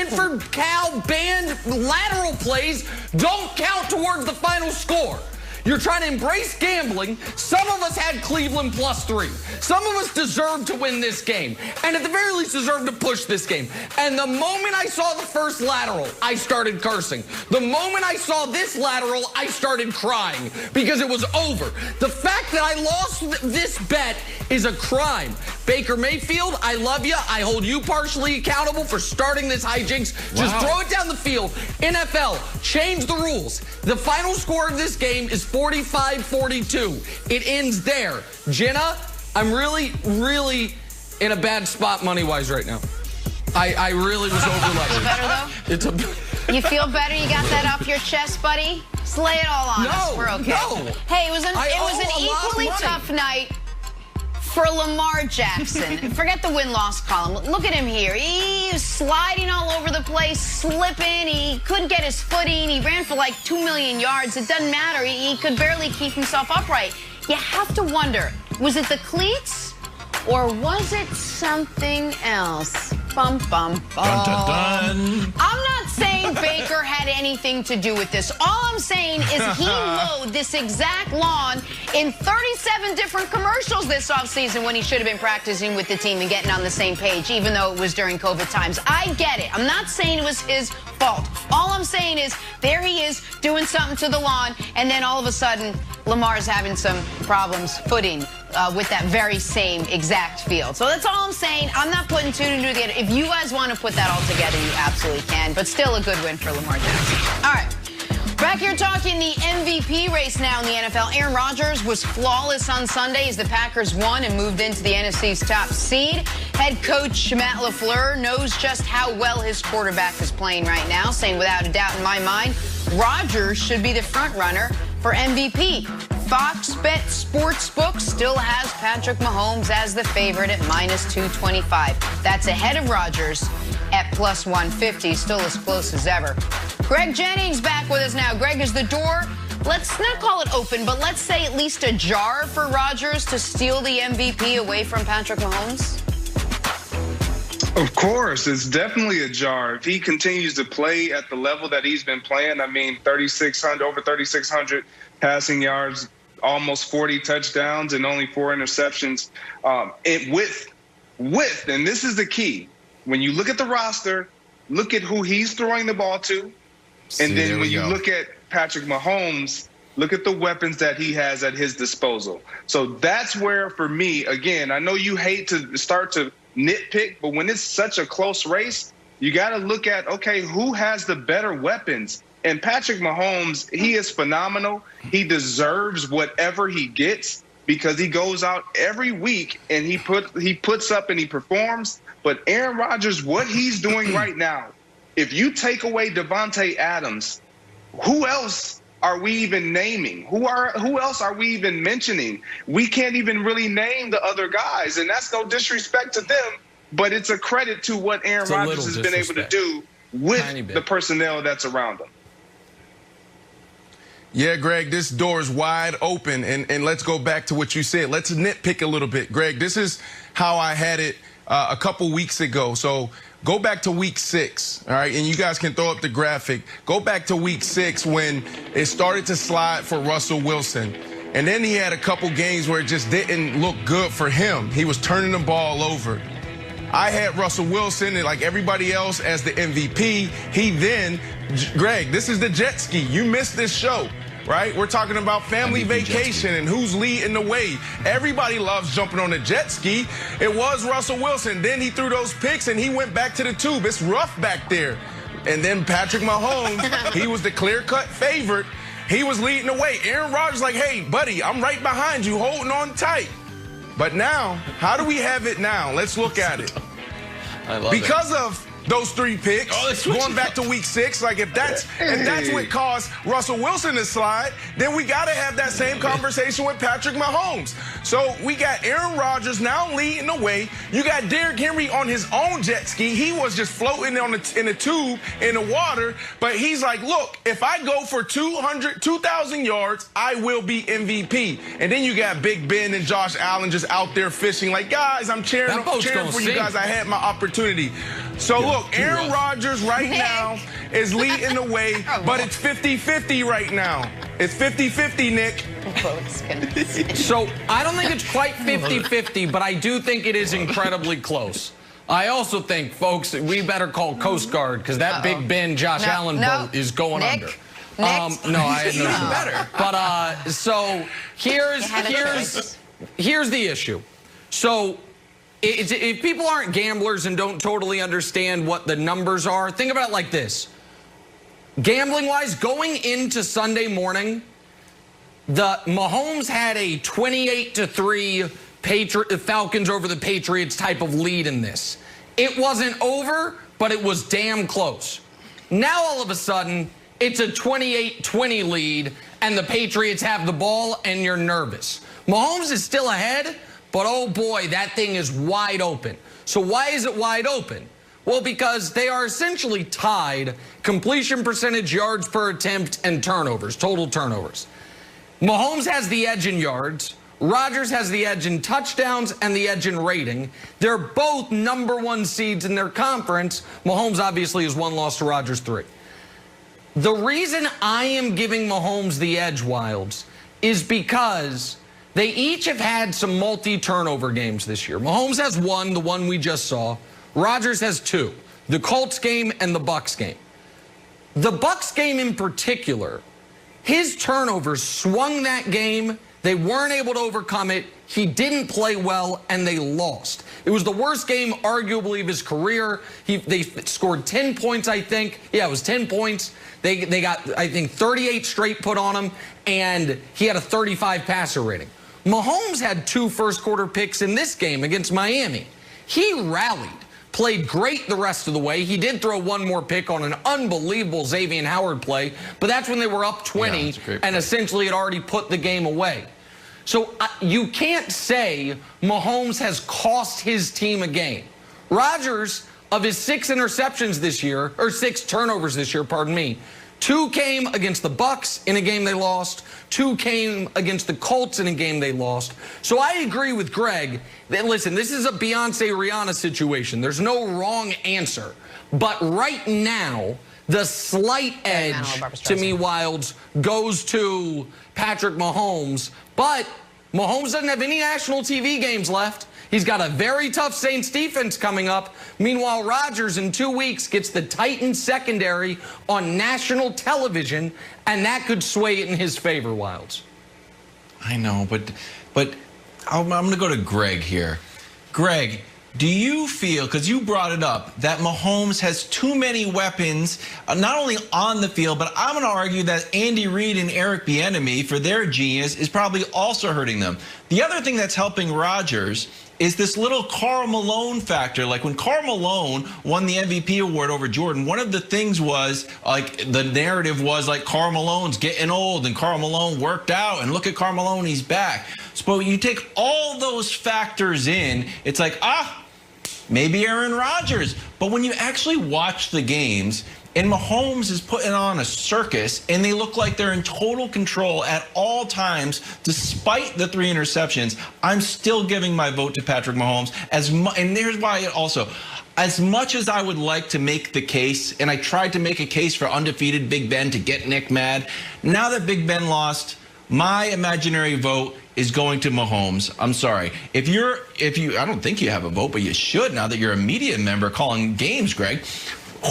Stanford Cal banned lateral plays don't count towards the final score. You're trying to embrace gambling. Some of us had Cleveland +3. Some of us deserve to win this game. And at the very least deserve to push this game. And the moment I saw the first lateral, I started cursing. The moment I saw this lateral, I started crying because it was over. The fact that I lost this bet is a crime. Baker Mayfield, I love you. I hold you partially accountable for starting this hijinks. Just throw it down the field. NFL, change the rules. The final score of this game is 45-42. It ends there. Jenna, I'm really, really in a bad spot money-wise right now. I really was over-leveraged. Feel better, though? You feel better? You got that off your chest, buddy? Slay it all on us. We're okay. No. Hey, it was an equally tough night for Lamar Jackson. Forget the win-loss column. Look at him here. He was sliding all over the place, slipping. He couldn't get his footing. He ran for like 2 million yards. It doesn't matter. He could barely keep himself upright. You have to wonder, was it the cleats or was it something else? Bum, bum, bum. Dun, dun, dun. I'm not saying Baker had anything to do with this. All I'm saying is he mowed this exact lawn in 37 different commercials this offseason when he should have been practicing with the team and getting on the same page, even though it was during COVID times. I get it. I'm not saying it was his fault. All I'm saying is there he is doing something to the lawn, and then all of a sudden Lamar's having some problems footing with that very same exact field. So that's all I'm saying. I'm not putting two and two together. If you guys want to put that all together, you absolutely can. But still a good win for Lamar Jackson. All right. Back here talking the MVP race now in the NFL. Aaron Rodgers was flawless on Sunday as the Packers won and moved into the NFC's top seed. Head coach Matt LaFleur knows just how well his quarterback is playing right now, saying without a doubt in my mind, Rodgers should be the front runner for MVP. Fox Bet Sportsbook still has Patrick Mahomes as the favorite at -225. That's ahead of Rodgers at +150, still as close as ever. Greg Jennings back with us now. Greg, is the door, let's not call it open, but let's say at least ajar for Rodgers to steal the MVP away from Patrick Mahomes? Of course, it's definitely a jar. If he continues to play at the level that he's been playing, I mean, over 3,600 passing yards, almost 40 touchdowns, and only 4 interceptions. And this is the key. When you look at the roster, look at who he's throwing the ball to, and then when you look at Patrick Mahomes, look at the weapons that he has at his disposal. So that's where, for me, again, I know you hate to start to nitpick, but when it's such a close race, you got to look at, okay, who has the better weapons? And Patrick Mahomes, he is phenomenal. He deserves whatever he gets because he goes out every week and he puts up and he performs. But Aaron Rodgers, what he's doing right now, if you take away Devontae Adams, who else are we even naming? Who else are we even mentioning? We can't even really name the other guys, and that's no disrespect to them, but it's a credit to what Aaron Rodgers has been able to do with the personnel that's around him. Yeah, Greg, this door is wide open, and let's go back to what you said. Let's nitpick a little bit. Greg, this is how I had it a couple weeks ago. So go back to week 6, all right? And you guys can throw up the graphic. Go back to week 6 when it started to slide for Russell Wilson. And then he had a couple games where it just didn't look good for him. He was turning the ball over. I had Russell Wilson, and like everybody else, as the MVP. He then, Greg, this is the jet ski. You missed this show, right? We're talking about family vacation and who's leading the way. Everybody loves jumping on the jet ski. It was Russell Wilson. Then he threw those picks, and he went back to the tube. It's rough back there. And then Patrick Mahomes, he was the clear-cut favorite. He was leading the way. Aaron Rodgers like, hey, buddy, I'm right behind you, holding on tight. But now, how do we have it now? Let's look at it. Because of those 3 picks, going back to week 6, like if that's what caused Russell Wilson to slide, then we got to have that same conversation with Patrick Mahomes. So we got Aaron Rodgers now leading the way. You got Derrick Henry on his own jet ski. He was just floating in the tube in the water, but he's like, look, if I go for 2,000 yards, I will be MVP. And then you got Big Ben and Josh Allen just out there fishing like, guys, I'm cheering for you guys. I had my opportunity. So look, Aaron Rodgers right now is leading the way, but it's 50-50 right now. It's 50-50, Nick. So I don't think it's quite 50-50, but I do think it is incredibly close. I also think, folks, we better call Coast Guard because that Big Ben Josh Allen boat is going under. No, I had no better. But so here's the issue. So if people aren't gamblers and don't totally understand what the numbers are, think about it like this. Gambling-wise, going into Sunday morning, the Mahomes had a 28-3 Falcons over the Patriots type of lead in this. It wasn't over, but it was damn close. Now all of a sudden, it's a 28-20 lead, and the Patriots have the ball, and you're nervous. Mahomes is still ahead, but oh boy, that thing is wide open. So why is it wide open? Well, because they are essentially tied completion percentage, yards per attempt, and turnovers, total turnovers. Mahomes has the edge in yards. Rodgers has the edge in touchdowns and the edge in rating. They're both #1 seeds in their conference. Mahomes obviously is 1 loss to Rodgers 3. The reason I am giving Mahomes the edge, Wilds, is because they each have had some multi-turnover games this year. Mahomes has 1, the one we just saw. Rodgers has 2, the Colts game and the Bucs game. The Bucs game in particular, his turnovers swung that game. They weren't able to overcome it. He didn't play well, and they lost. It was the worst game, arguably, of his career. They scored 10 points, I think. Yeah, it was 10 points. They got, I think, 38 straight put on him, and he had a 35 passer rating. Mahomes had 2 first-quarter picks in this game against Miami. He rallied, played great the rest of the way. He did throw 1 more pick on an unbelievable Xavier Howard play, but that's when they were up 20 and essentially had already put the game away. So you can't say Mahomes has cost his team a game. Rodgers, of his 6 interceptions this year, or 6 turnovers this year, pardon me, 2 came against the Bucs in a game they lost. 2 came against the Colts in a game they lost. So I agree with Greg that, listen, this is a Beyonce-Rihanna situation. There's no wrong answer. But right now, the slight edge, to me, Wilds, goes to Patrick Mahomes. But Mahomes doesn't have any national TV games left. He's got a very tough Saints defense coming up. Meanwhile, Rodgers in 2 weeks gets the Titans secondary on national television, and that could sway it in his favor, Wilds. I know, but I'm going to go to Greg here. Greg, do you feel, because you brought it up, that Mahomes has too many weapons, not only on the field, but I'm going to argue that Andy Reid and Eric Bieniemy, for their genius, is probably also hurting them. The other thing that's helping Rodgers is this little Karl Malone factor. Like when Karl Malone won the MVP award over Jordan, one of the things was, like, the narrative was like Karl Malone's getting old and Karl Malone worked out and look at Karl Malone, he's back. So you take all those factors in, it's like, maybe Aaron Rodgers. But when you actually watch the games, and Mahomes is putting on a circus, and they look like they're in total control at all times, despite the 3 interceptions, I'm still giving my vote to Patrick Mahomes. And here's why also. As much as I would like to make the case, and I tried to make a case for undefeated Big Ben to get Nick mad, now that Big Ben lost, my imaginary vote is going to Mahomes. I'm sorry. If you, I don't think you have a vote, but you should now that you're a media member calling games, Greg.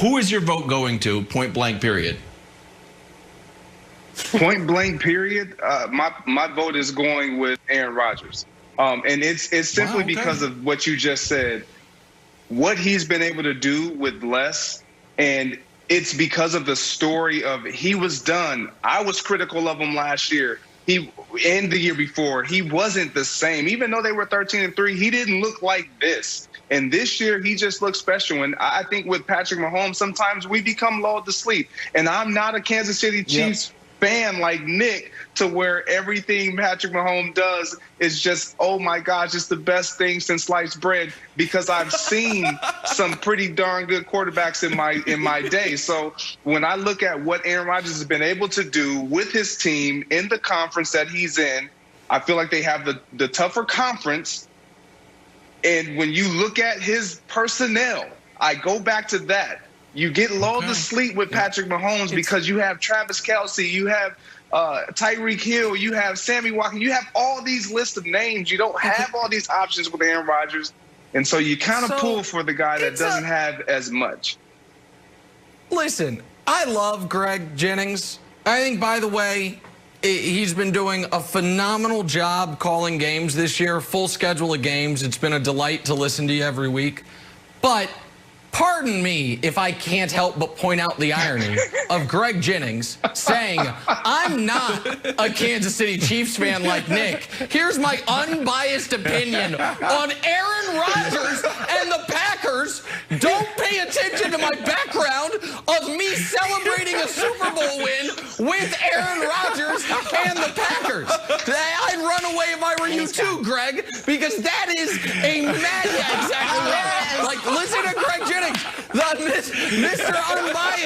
Who is your vote going to, point blank, period? Point blank, period. My vote is going with Aaron Rodgers. And it's simply because of what you just said, what he's been able to do with less. And it's because of the story of he was done. I was critical of him last year. And the year before, he wasn't the same. Even though they were 13-3, he didn't look like this. And this year, he just looks special. And I think with Patrick Mahomes, sometimes we become lulled to sleep. And I'm not a Kansas City Chiefs fan like Nick, to where everything Patrick Mahomes does is just, oh my gosh, it's the best thing since sliced bread, because I've seen some pretty darn good quarterbacks in my day. So when I look at what Aaron Rodgers has been able to do with his team in the conference that he's in, I feel like they have the tougher conference. And when you look at his personnel, I go back to that. You get lulled to sleep with Patrick Mahomes because you have Travis Kelce, you have Tyreek Hill, you have Sammy Watkins, you have all these lists of names. You don't have all these options with Aaron Rodgers. And so you kind of pull for the guy that doesn't have as much. Listen, I love Greg Jennings. I think, by the way, he's been doing a phenomenal job calling games this year, full schedule of games. It's been a delight to listen to you every week. But pardon me if I can't help but point out the irony of Greg Jennings saying, I'm not a Kansas City Chiefs fan like Nick. Here's my unbiased opinion on Aaron Rodgers and the Packers. Don't pay attention to my background of me celebrating a Super Bowl win with Aaron Rodgers and the Packers. I'd run away if I were you too, Greg, because that is a mad, exactly right. Like, listen to Greg Jennings, Mr. Unbiased.